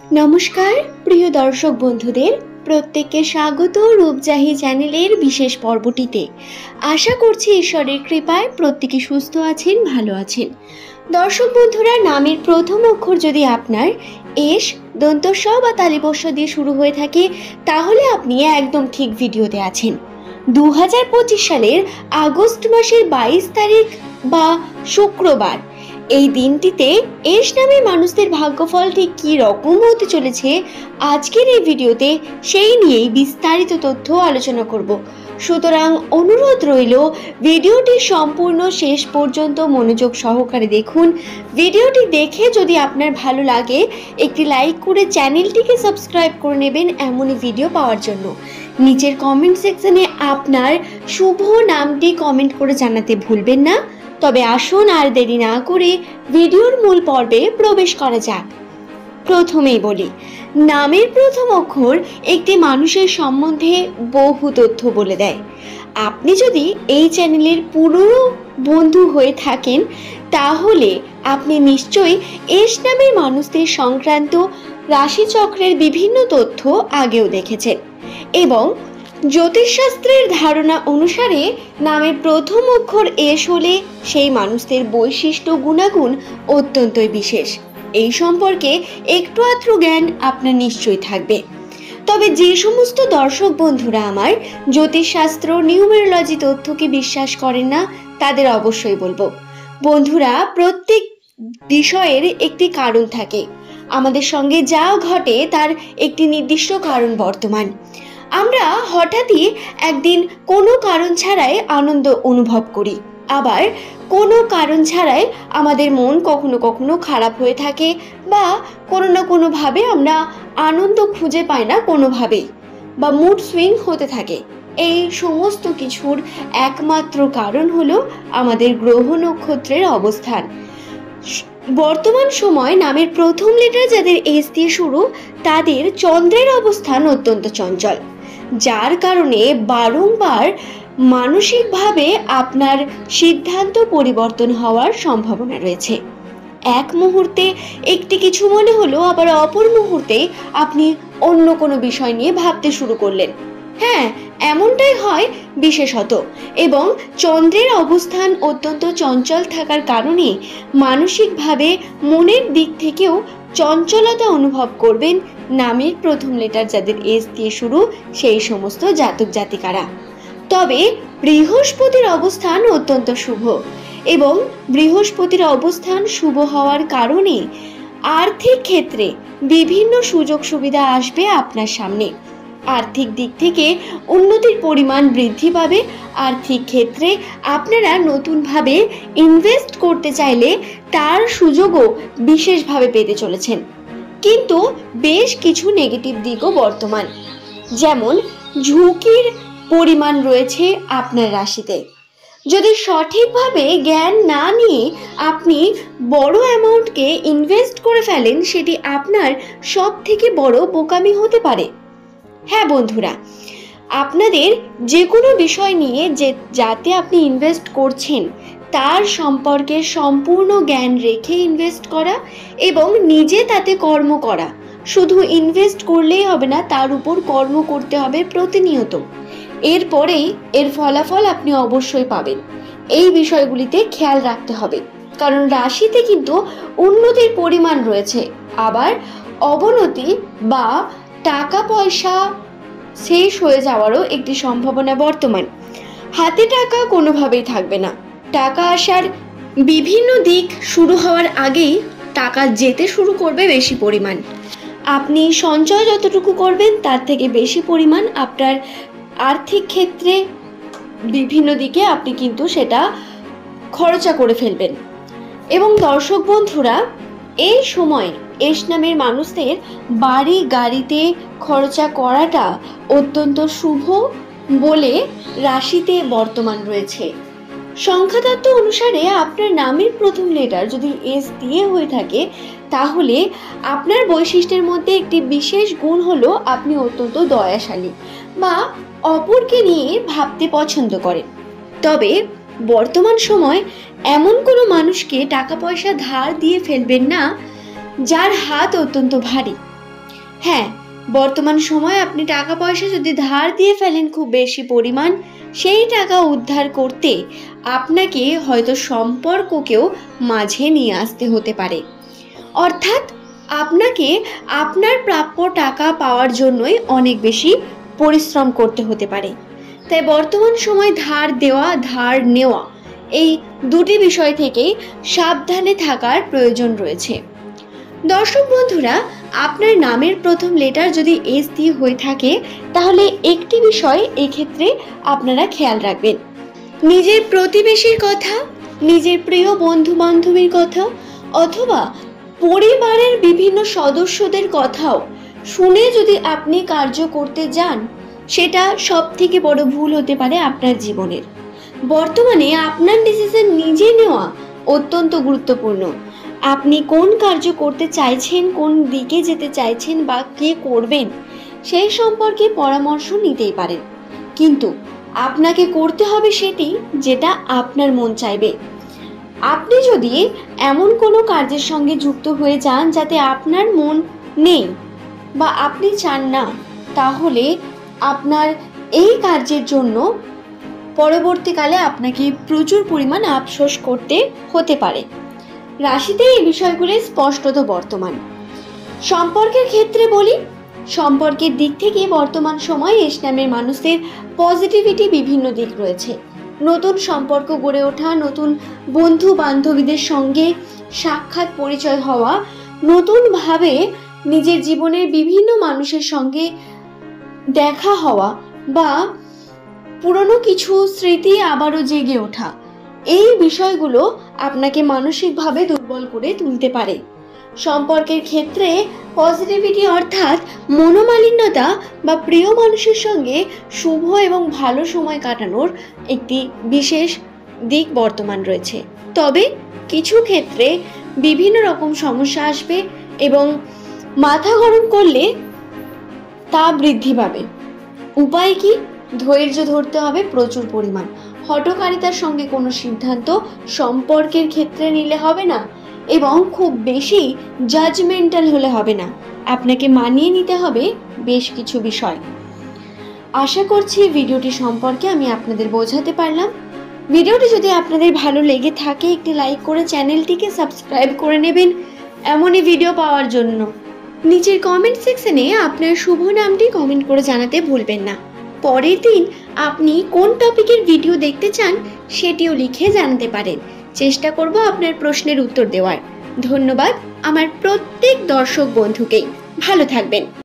নমস্কার প্রিয় দর্শক বন্ধুদের, প্রত্যেককে স্বাগত রূপজাহি চ্যানেলের বিশেষ পর্বটিতে। আশা করছি ঈশ্বরের কৃপায় প্রত্যেকে সুস্থ আছেন, ভালো আছেন। দর্শক বন্ধুরা, নামের প্রথম অক্ষর যদি আপনার এস, দন্ত স বা তালিবস্য দিয়ে শুরু হয়ে থাকে, তাহলে আপনি একদম ঠিক ভিডিওতে আছেন। 2025 সালের আগস্ট মাসের 22 তারিখ বা শুক্রবার, এই দিনটিতে এস নামের মানুষদের ভাগ্যফল ঠিক কী রকম হতে চলেছে, আজকের এই ভিডিওতে সেই নিয়েই বিস্তারিত তথ্য আলোচনা করব। সুতরাং অনুরোধ রইল, ভিডিওটি সম্পূর্ণ শেষ পর্যন্ত মনোযোগ সহকারে দেখুন। ভিডিওটি দেখে যদি আপনার ভালো লাগে, একটি লাইক করে চ্যানেলটিকে সাবস্ক্রাইব করে নেবেন এমনই ভিডিও পাওয়ার জন্য। নিচের কমেন্ট সেকশনে আপনার শুভ নামটি কমেন্ট করে জানাতে ভুলবেন না। তবে আসুন আর দেরি না করে ভিডিওর মূল পর্বে প্রবেশ করা যাক। প্রথমেই বলি, নামের প্রথম অক্ষর একটি মানুষের সম্বন্ধে বহু তথ্য বলে দেয়। আপনি যদি এই চ্যানেলের পুরনো বন্ধু হয়ে থাকেন, তাহলে আপনি নিশ্চয়ই এস নামের মানুষদের সংক্রান্ত রাশিচক্রের বিভিন্ন তথ্য আগেও দেখেছেন এবং জ্যোতিষশাস্ত্রের ধারণা অনুসারে নামের প্রথম অক্ষর এস হলে সেই মানুষদের বৈশিষ্ট্য গুণাগুণ অত্যন্তই বিশেষ। এই সম্পর্কে একটু আধটু জ্ঞান আপনার নিশ্চয়ই থাকবে। তবে যে সমস্ত দর্শক বন্ধুরা আমার জ্যোতিষশাস্ত্র, নিউমেরোলজি তথ্যকে বিশ্বাস করেন না, তাদের অবশ্যই বলবো, বন্ধুরা, প্রত্যেক বিষয়ের একটি কারণ থাকে। আমাদের সঙ্গে যা ঘটে তার একটি নির্দিষ্ট কারণ বর্তমান। আমরা হঠাৎই একদিন কোনো কারণ ছাড়াই আনন্দ অনুভব করি, আবার কোনো কারণ ছাড়াই আমাদের মন কখনো কখনো খারাপ হয়ে থাকে, বা কোনো না কোনোভাবে আমরা আনন্দ খুঁজে পাই না কোনোভাবেই, বা মুড সুইং হতে থাকে। এই সমস্ত কিছুর একমাত্র কারণ হলো আমাদের গ্রহ নক্ষত্রের অবস্থান। বর্তমান সময় নামের প্রথম লেটার যাদের এস দিয়ে শুরু, তাদের চন্দ্রের অবস্থান অত্যন্ত চঞ্চল, যার কারণে বারংবার মানসিকভাবে আপনার সিদ্ধান্ত পরিবর্তন হওয়ার সম্ভাবনা রয়েছে। এক মুহূর্তে একটি কিছু মনে হলো, আবার অপর মুহূর্তে আপনি অন্য কোনো বিষয় নিয়ে ভাবতে শুরু করলেন। হ্যাঁ, এমনটাই হয় বিশেষত। এবং চন্দ্রের অবস্থান অত্যন্ত চঞ্চল থাকার কারণে মানসিকভাবে মনের দিক থেকেও চঞ্চলতা অনুভব করবেন নামের প্রথম লেটার যাদের এস দিয়ে শুরু, সেই সমস্ত জাতক জাতিকারা। তবে বৃহস্পতির অবস্থান অত্যন্ত শুভ, এবং বৃহস্পতির অবস্থান শুভ হওয়ার কারণে আর্থিক ক্ষেত্রে বিভিন্ন সুযোগ সুবিধা আসবে আপনার সামনে। আর্থিক দিক থেকে উন্নতির পরিমাণ বৃদ্ধি পাবে। আর্থিক ক্ষেত্রে আপনারা নতুনভাবে ইনভেস্ট করতে চাইলে তার সুযোগও বিশেষভাবে পেতে চলেছেন। কিন্তু বেশ কিছু নেগেটিভ দিকও বর্তমান, যেমন ঝুঁকির পরিমাণ রয়েছে আপনার রাশিতে। যদি সঠিকভাবে জ্ঞান না নিয়ে আপনি বড় অ্যামাউন্টকে ইনভেস্ট করে ফেলেন, সেটি আপনার সব থেকে বড় বোকামি হতে পারে। হ্যাঁ বন্ধুরা, আপনাদের যে কোনো বিষয় নিয়ে যাতে আপনি ইনভেস্ট করছেন তার সম্পর্কে সম্পূর্ণ জ্ঞান রেখে ইনভেস্ট করা এবং নিজে তাতে কর্ম করা। শুধু ইনভেস্ট করলেই হবে না, তার উপর কর্ম করতে হবে প্রতিনিয়ত। এরপরেই এর ফলাফল আপনি অবশ্যই পাবেন। এই বিষয়গুলিতে খেয়াল রাখতে হবে, কারণ রাশিতে কিন্তু উন্নতির পরিমাণ রয়েছে, আবার অবনতি বা টাকা পয়সা শেষ হয়ে যাওয়ারও একটি সম্ভাবনা বর্তমান। হাতে টাকা কোনোভাবেই থাকবে না। টাকা আসার বিভিন্ন দিক শুরু হওয়ার আগেই টাকা যেতে শুরু করবে বেশি পরিমাণ। আপনি সঞ্চয় যতটুকু করবেন তার থেকে বেশি পরিমাণ আপনার আর্থিক ক্ষেত্রে বিভিন্ন দিকে আপনি কিন্তু সেটা খরচা করে ফেলবেন। এবং দর্শক বন্ধুরা, এই সময় এস নামের মানুষদের বাড়ি গাড়িতে খরচা করাটা অত্যন্ত শুভ বলে রাশিতে বর্তমান রয়েছে। সংখ্যাতত্ত্ব অনুসারে আপনার নামের প্রথম লেটার যদি এস দিয়ে হয়ে থাকে, তাহলে আপনার বৈশিষ্ট্যের মধ্যে একটি বিশেষ গুণ হলো আপনি অত্যন্ত দয়াশালী বা অপরকে নিয়ে ভাবতে পছন্দ করেন। তবে বর্তমান সময় এমন কোনো মানুষকে টাকা পয়সা ধার দিয়ে ফেলবেন না যার হাত অত্যন্ত ভারী। হ্যাঁ, বর্তমান সময়ে আপনি টাকা পয়সা যদি ধার দিয়ে ফেলেন খুব বেশি পরিমাণ, সেই টাকা উদ্ধার করতে আপনাকে হয়তো সম্পর্ককেও মাঝে নিয়ে আসতে হতে পারে। অর্থাৎ আপনাকে আপনার প্রাপ্য টাকা পাওয়ার জন্যই অনেক বেশি পরিশ্রম করতে হতে পারে। তাই বর্তমান সময় ধার দেওয়া, ধার নেওয়া, এই দুটি বিষয় থেকে সাবধানে থাকার প্রয়োজন রয়েছে। দর্শক বন্ধুরা, আপনার নামের প্রথম লেটার যদি এস দিয়ে হয়ে থাকে, তাহলে একটি বিষয় এক্ষেত্রে আপনারা খেয়াল রাখবেন। নিজের প্রতিবেশীর কথা, নিজের প্রিয় বন্ধু বান্ধবীর কথা, অথবা পরিবারের বিভিন্ন সদস্যদের কথাও শুনে যদি আপনি কার্য করতে যান, সেটা সব থেকে বড় ভুল হতে পারে আপনার জীবনের। বর্তমানে আপনার ডিসিশন নিজে নেওয়া অত্যন্ত গুরুত্বপূর্ণ। আপনি কোন কার্য করতে চাইছেন, কোন দিকে যেতে চাইছেন বা কে করবেন, সেই সম্পর্কে পরামর্শ নিতেই পারেন, কিন্তু আপনাকে করতে হবে সেটি যেটা আপনার মন চাইবে। আপনি যদি এমন কোনো কার্যের সঙ্গে যুক্ত হয়ে যান যাতে আপনার মন নেই বা আপনি চান না, তাহলে আপনার এই কার্যের জন্য পরবর্তীকালে আপনাকে প্রচুর পরিমাণ আফসোস করতে হতে পারে। রাশিতে এই বিষয়গুলি স্পষ্টত বর্তমান। সম্পর্কের ক্ষেত্রে বলি, সম্পর্কের দিক থেকে বর্তমান সময়ে এস নামের মানুষের পজিটিভিটি বিভিন্ন দিক রয়েছে। নতুন সম্পর্ক গড়ে ওঠা, নতুন বন্ধু বান্ধবীদের সঙ্গে সাক্ষাৎ পরিচয় হওয়া, নতুনভাবে নিজের জীবনের বিভিন্ন মানুষের সঙ্গে দেখা হওয়া বা পুরনো কিছু স্মৃতি আবারও জেগে ওঠা, এই বিষয়গুলো আপনাকে মানসিকভাবে দুর্বল করে তুলতে পারে। সম্পর্কের ক্ষেত্রে পজিটিভিটি অর্থাৎ মনোমালিন্যতা বা প্রিয় মানুষের সঙ্গে শুভ এবং ভালো সময় কাটানোর একটি বিশেষ দিক বর্তমান রয়েছে। তবে কিছু ক্ষেত্রে বিভিন্ন রকম সমস্যা আসবে এবং মাথা গরম করলে তা বৃদ্ধি পাবে। উপায় কি? ধৈর্য ধরতে হবে প্রচুর পরিমাণ। হঠকারিতার সঙ্গে কোনো সিদ্ধান্ত সম্পর্কের ক্ষেত্রে নিলে হবে না এবং খুব বেশি জাজমেন্টাল হলে হবে না। আপনাকে মানিয়ে নিতে হবে বেশ কিছু বিষয়। আশা করছি ভিডিওটি সম্পর্কে আমি আপনাদের বোঝাতে পারলাম। ভিডিওটি যদি আপনাদের ভালো লেগে থাকে, একটি লাইক করে চ্যানেলটিকে সাবস্ক্রাইব করে নেবেন এমনই ভিডিও পাওয়ার জন্য। নিচের কমেন্ট সেকশনে আপনার শুভ নামটি কমেন্ট করে জানাতে ভুলবেন না। পরের দিন আপনি কোন টপিকের ভিডিও দেখতে চান সেটিও লিখে জানাতে পারেন। চেষ্টা করব আপনার প্রশ্নের উত্তর দেওয়ার। ধন্যবাদ আমার প্রত্যেক দর্শক বন্ধুকেই। ভালো থাকবেন।